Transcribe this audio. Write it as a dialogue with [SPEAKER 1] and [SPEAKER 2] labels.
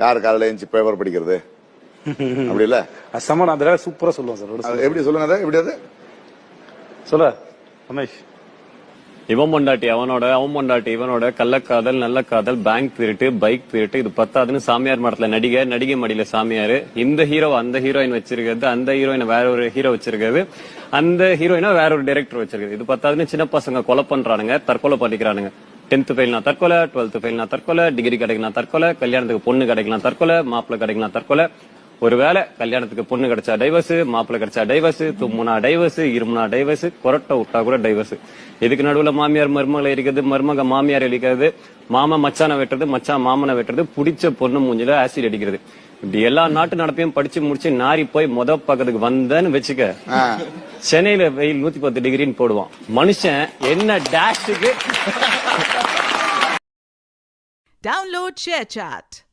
[SPEAKER 1] யார் காலையில எழுந்து பேப்பர் படிக்கிறது? அப்படி இல்ல
[SPEAKER 2] சமன் அந்த சூப்பரா சொல்லுவோம் சார்.
[SPEAKER 1] எப்படி சொல்லுங்க அதை? எப்படி அது
[SPEAKER 2] சொல்ல ரமேஷ்?
[SPEAKER 3] இவன் பொண்டாட்டி அவனோட, அவன் பொண்டாட்டி இவனோட, கள்ளக்காதல், நல்ல காதல், பேங்க் திருட்டு, பைக் திருட்டு, இது பத்தாதுன்னு சாமியார் மடத்துல நடிகை மடியில சாமியாரு, இந்த ஹீரோ அந்த ஹீரோயின் வச்சிருக்கிறது, அந்த ஹீரோயினை வேற ஒரு ஹீரோ வச்சிருக்கிறது, அந்த ஹீரோயினா வேற ஒரு டைரக்டர் வச்சிருக்கிறது, இது பத்தாதுன்னு சின்ன பசங்க கொலை பண்றானுங்க, தற்கொலை பண்ணிக்கிறானுங்க. 10th ஃபெயில்னா தற்கொலை, 12th ஃபெயில்னா தற்கொலை, டிகிரி கிடைக்கலாம் தற்கொலை, கல்யாணத்துக்கு பொண்ணு கிடைக்கலாம் தற்கொலை, மாப்பிள்ளை கிடைக்கலாம் தற்கொலை. ஒருவேளை கல்யாணத்துக்கு பொண்ணு கிடைச்சா டைவர்ஸ், மாப்பிள்ளை கிடைச்சா டைவர்ஸ், தும்முனா டைவர்ஸ், இருமுனா டைவர்ஸ், கொரட்டை விட்டா கூட டைவர்ஸ். இதுக்கு நடுவுல மாமியார் மருமகளை இருக்கிறது, மருமக மாமியார் அடிக்கிறது, மாமா மச்சானை வெட்டுறது, மச்சான் மாமனை வெட்டுறது, பிடிச்ச பொண்ணு மூஞ்சில ஆசிட் அடிக்கிறது. இப்படி எல்லா நாட்டு நடப்பையும் படிச்சு முடிச்சு நாரி போய் பக்கத்துக்கு வந்தேன்னு வச்சுக்க, சென்னையில வெயில் 110 டிகிரின்னு போடுவான். மனுஷன் என்ன டேஷுக்கு.
[SPEAKER 4] Download ShareChat.